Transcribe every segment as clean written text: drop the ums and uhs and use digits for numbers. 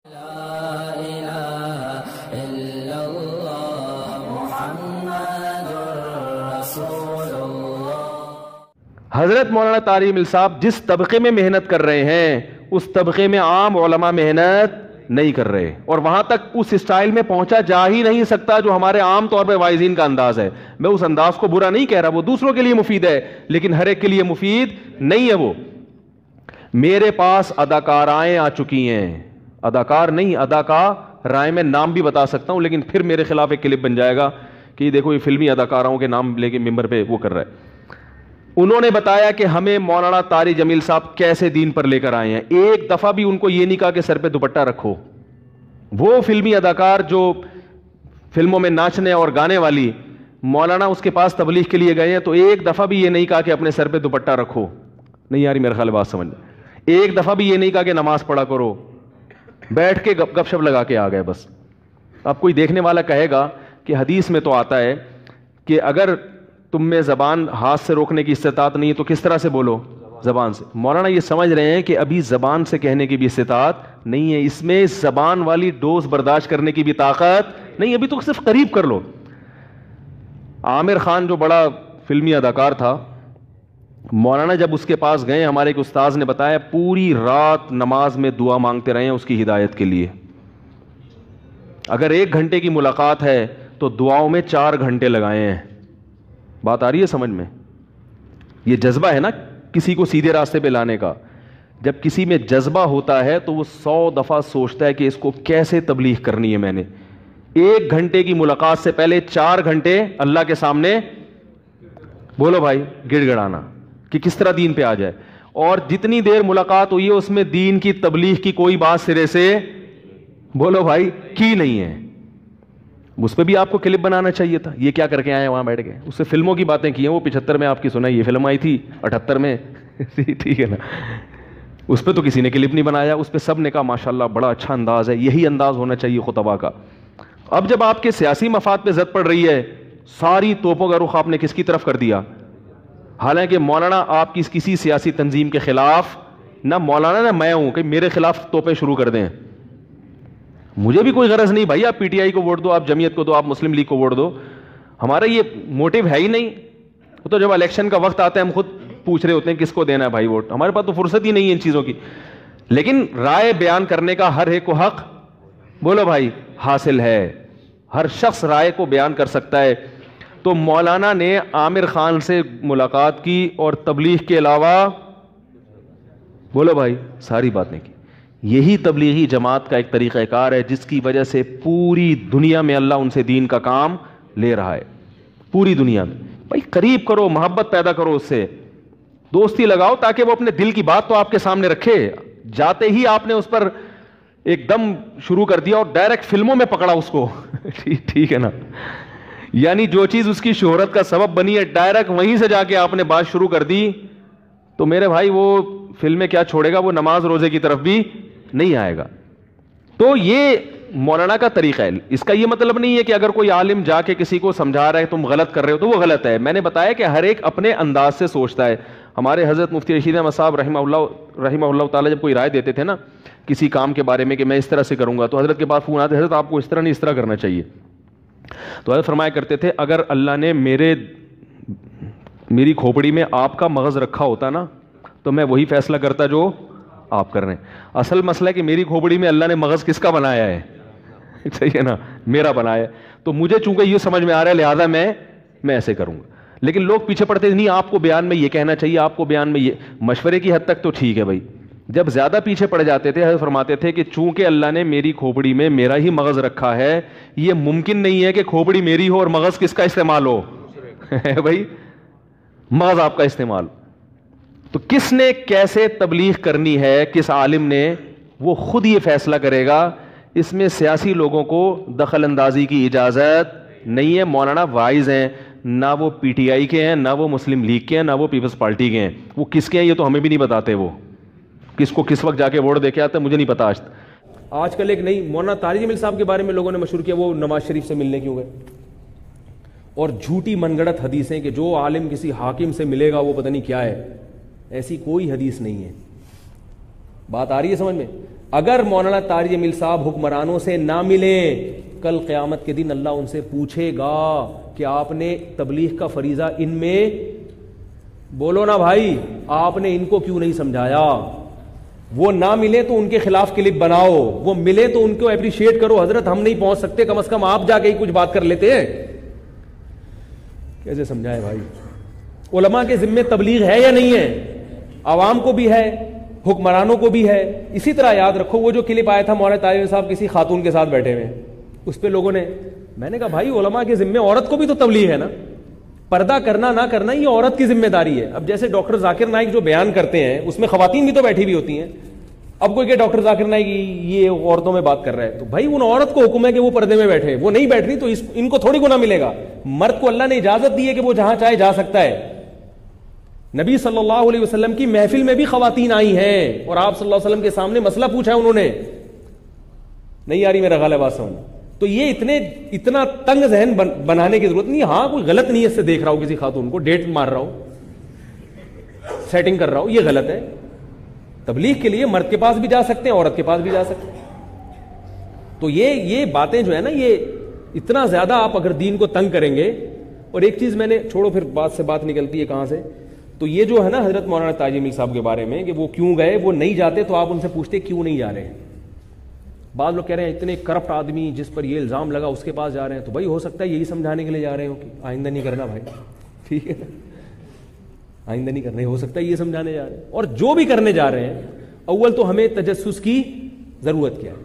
حضرت مولانا طارق جمیل صاحب جس طبقے میں محنت کر رہے ہیں اس طبقے میں عام علماء محنت نہیں کر رہے، اور وہاں تک اس اسٹائل میں پہنچا جا ہی نہیں سکتا جو ہمارے عام طور پہ وائزین کا انداز ہے۔ میں اس انداز کو برا نہیں کہہ رہا، وہ دوسروں کے لیے مفید ہے لیکن ہر ایک کے لیے مفید نہیں ہے۔ وہ میرے پاس اداکارائیں آ چکی ہیں، اداکار نہیں اداکارائیں، میں نام بھی بتا سکتا ہوں لیکن پھر میرے خلاف ایک کلپ بن جائے گا کہ یہ دیکھو یہ فلمی اداکاروں کے نام لے کے ممبر پہ وہ کر رہا ہے۔ انہوں نے بتایا کہ ہمیں مولانا طارق جمیل صاحب کیسے دین پر لے کر آئے ہیں۔ ایک دفعہ بھی ان کو یہ نہیں کہا کہ سر پہ دوپٹہ رکھو۔ وہ فلمی اداکار جو فلموں میں ناچنے اور گانے والی، مولانا اس کے پاس تبلیغ کے لیے گئے ہیں تو ایک دفعہ بھی یہ نہیں کہا کہ اپنے سر پہ دوپٹہ رکھو۔ نہیں یاری میرے خیال بات سمجھ، ایک دفعہ بھی یہ نہیں کہا کہ نماز پڑھا کرو، بیٹھ کے گپ شپ لگا کے آ گئے بس۔ اب کوئی دیکھنے والا کہے گا کہ حدیث میں تو آتا ہے کہ اگر تم میں زبان ہاتھ سے روکنے کی استطاعت نہیں ہے تو کس طرح سے بولو؟ زبان سے۔ مولانا یہ سمجھ رہے ہیں کہ ابھی زبان سے کہنے کی بھی استطاعت نہیں ہے، اس میں زبان والی ڈوز برداشت کرنے کی بھی طاقت نہیں، ابھی تو صرف قریب کر لو۔ عامر خان جو بڑا فلمی اداکار تھا، مولانا جب اس کے پاس گئے، ہمارے ایک استاذ نے بتایا پوری رات نماز میں دعا مانگتے رہے ہیں اس کی ہدایت کے لیے۔ اگر 1 گھنٹے کی ملاقات ہے تو دعاؤں میں 4 گھنٹے لگائے ہیں۔ بات آ رہی ہے سمجھ میں؟ یہ جذبہ ہے نا کسی کو سیدھے راستے پہ لانے کا۔ جب کسی میں جذبہ ہوتا ہے تو وہ 100 دفعہ سوچتا ہے کہ اس کو کیسے تبلیغ کرنی ہے۔ میں نے 1 گھنٹے کی ملاقات سے پہلے 4 گھنٹے اللہ کے سامنے بولو بھائی گڑ گڑانا کہ کس طرح دین پہ آ جائے، اور جتنی دیر ملاقات ہوئی ہے اس میں دین کی تبلیغ کی کوئی بات سرے سے بولو بھائی کی نہیں ہے۔ اس پہ بھی آپ کو کلپ بنانا چاہیے تھا، یہ کیا کر کے آئے وہاں بیٹھ گئے، اس سے فلموں کی باتیں کی ہیں، وہ 75 میں آپ کی سنائی، یہ فلم آئی تھی 78 میں ٹھیک ہے نا، اس پہ تو کسی نے کلپ نہیں بنایا، اس پہ سب نے کہا ماشاءاللہ بڑا اچھا انداز ہے، یہی انداز ہونا چاہیے خطبہ کا۔ اب جب آپ کے سیاسی مفاد پہ زد پڑ رہی ہے، ساری توپوں کا رخ آپ نے کس کی طرف کر دیا؟ حالانکہ مولانا آپ کی کسی سیاسی تنظیم کے خلاف نہ مولانا نہ میں ہوں کہ میرے خلاف توپیں شروع کر دیں۔ مجھے بھی کوئی غرض نہیں بھائی، آپ پی ٹی آئی کو ووٹ دو، آپ جمعیت کو دو، آپ مسلم لیگ کو ووٹ دو، ہمارا یہ موٹیو ہے ہی نہیں۔ تو جب الیکشن کا وقت آتا ہے ہم خود پوچھ رہے ہوتے ہیں کس کو دینا ہے بھائی ووٹ، ہمارے پاس تو فرصت ہی نہیں ہے ان چیزوں کی۔ لیکن رائے بیان کرنے کا ہر ایک کو حق بولو بھائی حاصل ہے، ہر شخص رائے کو بیان کر سکتا ہے۔ تو مولانا نے عامر خان سے ملاقات کی اور تبلیغ کے علاوہ بولو بھائی ساری باتیں کی۔ یہی تبلیغی جماعت کا ایک طریقہ کار ہے جس کی وجہ سے پوری دنیا میں اللہ ان سے دین کا کام لے رہا ہے، پوری دنیا میں۔ بھائی قریب کرو، محبت پیدا کرو، اس سے دوستی لگاؤ تاکہ وہ اپنے دل کی بات تو آپ کے سامنے رکھے۔ جاتے ہی آپ نے اس پر ایک دم شروع کر دیا اور ڈائریکٹ فلموں میں پکڑا اس کو ٹھیک ہے نا، یعنی جو چیز اس کی شہرت کا سبب بنی ہے ڈائریکٹ وہیں سے جا کے آپ نے بات شروع کر دی، تو میرے بھائی وہ فلمیں کیا چھوڑے گا، وہ نماز روزے کی طرف بھی نہیں آئے گا۔ تو یہ مولانا کا طریقہ ہے۔ اس کا یہ مطلب نہیں ہے کہ اگر کوئی عالم جا کے کسی کو سمجھا رہا ہے تم غلط کر رہے ہو تو وہ غلط ہے۔ میں نے بتایا کہ ہر ایک اپنے انداز سے سوچتا ہے۔ ہمارے حضرت مفتی رشید احمد صاحب رحمہ اللہ تعالی جب کوئی رائے دیتے تھے نا کسی کام کے بارے میں کہ میں اس طرح سے کروں گا، تو حضرت کے پاس فون آتے، حضرت آپ کو اس طرح نہیں اس طرح کرنا چاہیے، تو حضرت فرمایا کرتے تھے اگر اللہ نے میری کھوپڑی میں آپ کا مغز رکھا ہوتا نا تو میں وہی فیصلہ کرتا جو آپ کر رہے ہیں۔ اصل مسئلہ ہے کہ میری کھوپڑی میں اللہ نے مغز کس کا بنایا ہے؟ صحیح ہے نا، میرا بنایا ہے، تو مجھے چونکہ یہ سمجھ میں آ رہا ہے لہذا میں ایسے کروں گا۔ لیکن لوگ پیچھے پڑتے نہیں، آپ کو بیان میں یہ کہنا چاہیے، آپ کو بیان میں یہ، مشورے کی حد تک تو ٹھیک ہے بھائی۔ جب زیادہ پیچھے پڑ جاتے تھے حضرت فرماتے تھے کہ چونکہ اللہ نے میری کھوپڑی میں میرا ہی مغز رکھا ہے، یہ ممکن نہیں ہے کہ کھوپڑی میری ہو اور مغز کس کا استعمال ہو بھائی، مغز آپ کا استعمال۔ تو کس نے کیسے تبلیغ کرنی ہے، کس عالم نے، وہ خود یہ فیصلہ کرے گا، اس میں سیاسی لوگوں کو دخل اندازی کی اجازت نہیں ہے۔ مولانا وائز ہیں، نہ وہ پی ٹی آئی کے ہیں، نہ وہ مسلم لیگ کے ہیں، نہ وہ پیپلز پارٹی کے ہیں، وہ کس کے ہیں یہ تو ہمیں بھی نہیں بتاتے، وہ کس کو کس وقت جا کے ووٹ دے کے آتا ہے مجھے نہیں پتا۔ آج کل ایک نئی مولانا طارق جمیل صاحب کے بارے میں لوگوں نے مشہور کیا وہ نواز شریف سے ملنے کیوں گئے، اور جھوٹی من گڑت حدیثیں کہ جو عالم کسی حاکم سے ملے گا وہ پتہ نہیں کیا ہے، ایسی کوئی حدیث نہیں ہے۔ بات آ رہی ہے سمجھ میں؟ اگر مولانا طاہر جمیل صاحب حکمرانوں سے نہ ملیں، کل قیامت کے دن اللہ ان سے پوچھے گا کہ آپ نے تبلیغ کا فریضہ ان میں، بولو نا بھائی، آپ نے ان کو کیوں نہیں سمجھایا؟ وہ نہ ملے تو ان کے خلاف کلپ بناؤ، وہ ملے تو ان کو اپریشیٹ کرو، حضرت ہم نہیں پہنچ سکتے، کم از کم آپ جا کے ہی کچھ بات کر لیتے ہیں۔ کیسے سمجھائے بھائی؟ علماء کے ذمے تبلیغ ہے یا نہیں ہے؟ عوام کو بھی ہے، حکمرانوں کو بھی ہے۔ اسی طرح یاد رکھو وہ جو کلپ آیا تھا مولانا طاہر صاحب کسی خاتون کے ساتھ بیٹھے ہوئے، اس پہ لوگوں نے، میں نے کہا بھائی علماء کے ذمے عورت کو بھی تو تبلیغ ہے نا، پردہ کرنا نہ کرنا یہ عورت کی ذمہ داری ہے۔ اب جیسے ڈاکٹر ذاکر نائک جو بیان کرتے ہیں اس میں خواتین بھی تو بیٹھی ہوئی ہوتی ہیں، اب کوئی کہ ڈاکٹر ذاکر نائک یہ عورتوں میں بات کر رہا ہے، تو بھائی ان عورت کو حکم ہے کہ وہ پردے میں بیٹھے، وہ نہیں بیٹھ رہی تو ان کو تھوڑی گناہ ملے گا۔ مرد کو اللہ نے اجازت دی ہے کہ وہ جہاں چاہے جا سکتا ہے۔ نبی صلی اللہ علیہ وسلم کی محفل میں بھی خواتین آئی ہیں اور آپ صلی اللہ علیہ وسلم کے سامنے مسئلہ پوچھا ہے انہوں نے، نہیں آ رہی میرا غالب بات سمجھ؟ تو یہ اتنا تنگ ذہن بنانے کی ضرورت نہیں۔ ہاں کوئی غلط نیت سے دیکھ رہا ہو کسی خاتون کو، ڈیٹ مار رہا ہو، سیٹنگ کر رہا ہو، یہ غلط ہے۔ تبلیغ کے لیے مرد کے پاس بھی جا سکتے ہیں، عورت کے پاس بھی جا سکتے ہیں۔ تو یہ باتیں جو ہے نا، یہ اتنا زیادہ آپ اگر دین کو تنگ کریں گے۔ اور ایک چیز میں نے چھوڑو، پھر بات سے بات نکلتی ہے کہاں سے، تو یہ جو ہے نا حضرت مولانا طاہر جمیل صاحب کے بارے میں کہ وہ کیوں گئے، وہ نہیں جاتے تو آپ ان سے پوچھتے کیوں نہیں جا رہے ہیں۔ بعض لوگ کہہ رہے ہیں اتنے کرپٹ آدمی جس پر یہ الزام لگا اس کے پاس جا رہے ہیں، تو بھائی ہو سکتا ہے یہی سمجھانے کے لیے جا رہے ہو کہ آئندہ نہیں کرنا بھائی، ٹھیک ہے نا، آئندہ نہیں کرنا، ہو سکتا ہے یہ سمجھانے جا رہے ہیں۔ اور جو بھی کرنے جا رہے ہیں، اول تو ہمیں تجسس کی ضرورت کیا ہے،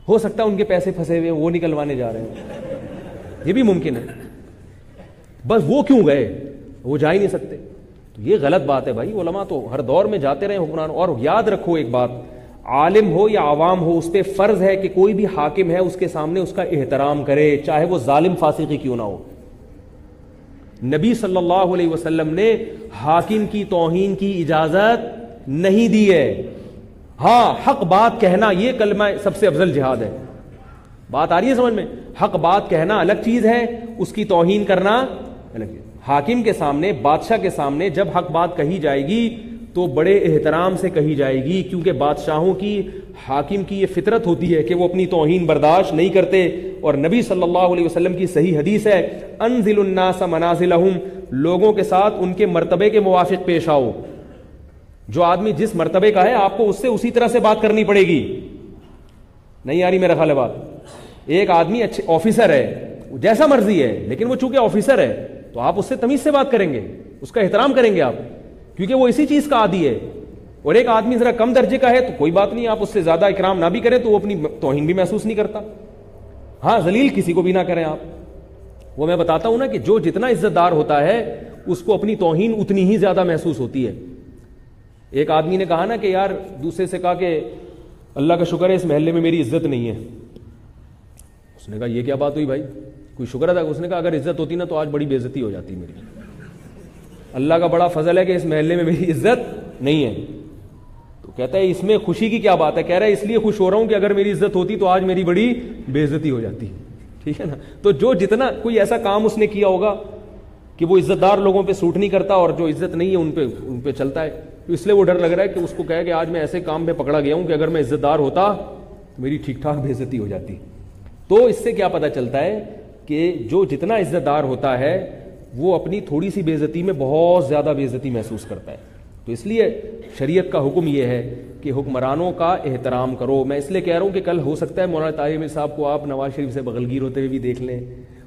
ہو سکتا ہے ان کے پیسے پھنسے ہوئے وہ نکلوانے جا رہے ہیں، یہ بھی ممکن ہے۔ بس وہ کیوں گئے، وہ جا ہی نہیں سکتے، تو یہ غلط بات ہے بھائی۔ علماء تو ہر دور میں جاتے رہے حکمران۔ اور یاد رکھو ایک بات، عالم ہو یا عوام ہو، اس پہ فرض ہے کہ کوئی بھی حاکم ہے اس کے سامنے اس کا احترام کرے، چاہے وہ ظالم فاسقی کیوں نہ ہو۔ نبی صلی اللہ علیہ وسلم نے حاکم کی توہین کی اجازت نہیں دی ہے۔ ہاں حق بات کہنا یہ کلمہ سب سے افضل جہاد ہے۔ بات آ رہی ہے سمجھ میں؟ حق بات کہنا الگ چیز ہے، اس کی توہین کرنا الگ چیز۔ حاکم کے سامنے، بادشاہ کے سامنے جب حق بات کہی جائے گی تو بڑے احترام سے کہی جائے گی، کیونکہ بادشاہوں کی، حاکم کی یہ فطرت ہوتی ہے کہ وہ اپنی توہین برداشت نہیں کرتے۔ اور نبی صلی اللہ علیہ وسلم کی صحیح حدیث ہے، انزل الناس منازلہم، لوگوں کے ساتھ ان کے مرتبے کے موافق پیش آؤ۔ جو آدمی جس مرتبے کا ہے آپ کو اس سے اسی طرح سے بات کرنی پڑے گی۔ نہیں آ رہی میرا خیال ہے بات؟ ایک آدمی اچھے آفیسر ہے، جیسا مرضی ہے، لیکن وہ چونکہ آفیسر ہے تو آپ اس سے تمیز سے بات کریں گے، اس کا احترام کریں گے آپ، کیونکہ وہ اسی چیز کا عادی ہے۔ اور ایک آدمی ذرا کم درجے کا ہے تو کوئی بات نہیں، آپ اس سے زیادہ اکرام نہ بھی کریں تو وہ اپنی توہین بھی محسوس نہیں کرتا۔ ہاں ذلیل کسی کو بھی نہ کریں آپ۔ وہ میں بتاتا ہوں نا کہ جو جتنا عزت دار ہوتا ہے اس کو اپنی توہین اتنی ہی زیادہ محسوس ہوتی ہے۔ ایک آدمی نے کہا نا کہ یار، دوسرے سے کہا کہ اللہ کا شکر ہے اس محلے میں میری عزت نہیں ہے۔ اس نے کہا یہ کیا بات ہوئی بھائی، کوئی شکر ادا؟ اس نے کہا اگر عزت ہوتی نا تو آج بڑی بے عزتی ہو جاتی میری۔ اللہ کا بڑا فضل ہے کہ اس محلے میں میری عزت نہیں ہے۔ تو کہتا ہے اس میں خوشی کی کیا بات ہے؟ کہہ رہا ہے اس لیے خوش ہو رہا ہوں کہ اگر میری عزت ہوتی تو آج میری بڑی بے عزتی ہو جاتی، ٹھیک ہے نا۔ تو جو جتنا کوئی ایسا کام اس نے کیا ہوگا کہ وہ عزت دار لوگوں پہ سوٹ نہیں کرتا اور جو عزت نہیں ہے ان پہ چلتا ہے، تو اس لیے وہ ڈر لگ رہا ہے کہ اس کو کہے کہ آج میں ایسے کام پہ پکڑا گیا ہوں کہ اگر میں عزت دار ہوتا تو میری ٹھیک ٹھاک بے عزتی ہو جاتی۔ تو اس سے کیا پتہ چلتا ہے کہ جو جتنا عزت دار ہوتا ہے وہ اپنی تھوڑی سی بے عزتی میں بہت زیادہ بے عزتی محسوس کرتا ہے۔ تو اس لیے شریعت کا حکم یہ ہے کہ حکمرانوں کا احترام کرو۔ میں اس لیے کہہ رہا ہوں کہ کل ہو سکتا ہے مولانا طاہر جمیل صاحب کو آپ نواز شریف سے بغل گیر ہوتے ہوئے بھی دیکھ لیں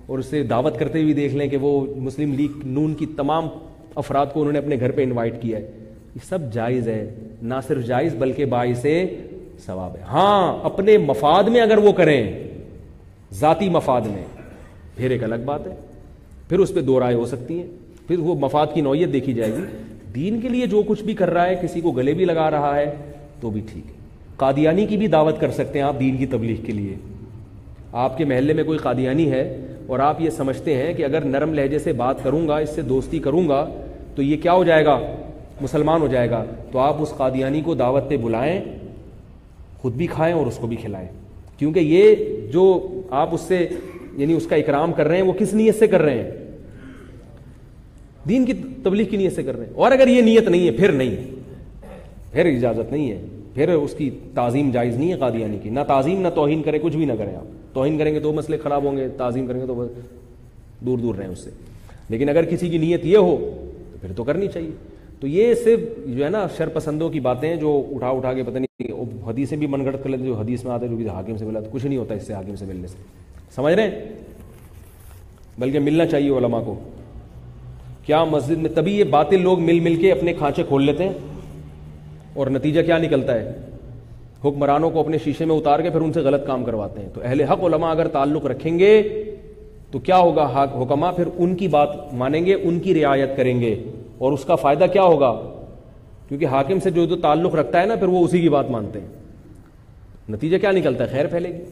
اور اس سے دعوت کرتے ہوئے بھی دیکھ لیں کہ وہ مسلم لیگ نون کی تمام افراد کو انہوں نے اپنے گھر پہ انوائٹ کیا ہے۔ یہ سب جائز ہے، نہ صرف جائز بلکہ باعث ثواب ہے۔ ہاں اپنے مفاد میں اگر وہ کریں، ذاتی مفاد میں، پھر ایک الگ بات ہے، پھر اس پہ دو رائے ہو سکتی ہیں، پھر وہ مفاد کی نوعیت دیکھی جائے گی۔ دین کے لیے جو کچھ بھی کر رہا ہے، کسی کو گلے بھی لگا رہا ہے تو بھی ٹھیک ہے۔ قادیانی کی بھی دعوت کر سکتے ہیں آپ دین کی تبلیغ کے لیے۔ آپ کے محلے میں کوئی قادیانی ہے اور آپ یہ سمجھتے ہیں کہ اگر نرم لہجے سے بات کروں گا، اس سے دوستی کروں گا تو یہ کیا ہو جائے گا، مسلمان ہو جائے گا، تو آپ اس قادیانی کو دعوت پہ بلائیں، خود بھی کھائیں اور اس کو بھی کھلائیں، کیونکہ یہ جو آپ اس سے یعنی اس کا اکرام کر رہے ہیں وہ کس نیت سے کر رہے ہیں؟ دین کی تبلیغ کی نیت سے کر رہے ہیں۔ اور اگر یہ نیت نہیں ہے پھر نہیں، پھر اجازت نہیں ہے۔ پھر اس کی تعظیم جائز نہیں ہے قادیانی کی، نہ تعظیم نہ توہین کرے، کچھ بھی نہ کریں آپ، توہین کریں گے تو مسئلے خراب ہوں گے، تعظیم کریں گے تو دور دور رہیں اس سے، لیکن اگر کسی کی نیت یہ ہو تو پھر تو کرنی چاہیے۔ تو یہ صرف جو ہے نا شر پسندوں کی باتیں جو اٹھا کے پتہ نہیں حدیثیں بھی من گھڑت کر لیتے، جو حدیث میں آتے ہیں جو حاکم سے ملا، تو کچھ نہیں ہوتا اس سے، حاکم سے ملنے سے، سمجھ رہے ہیں؟ بلکہ ملنا چاہیے علماء کو۔ کیا مسجد میں تبھی یہ باطل لوگ مل کے اپنے کھانچے کھول لیتے ہیں، اور نتیجہ کیا نکلتا ہے؟ حکمرانوں کو اپنے شیشے میں اتار کے پھر ان سے غلط کام کرواتے ہیں۔ تو اہل حق علماء اگر تعلق رکھیں گے تو کیا ہوگا؟ حکماء پھر ان کی بات مانیں گے، ان کی رعایت کریں گے، اور اس کا فائدہ کیا ہوگا؟ کیونکہ حاکم سے جو تعلق رکھتا ہے نا، پھر وہ اسی کی بات مانتے ہیں، نتیجہ کیا نکلتا ہے؟ خیر پھیلے گی۔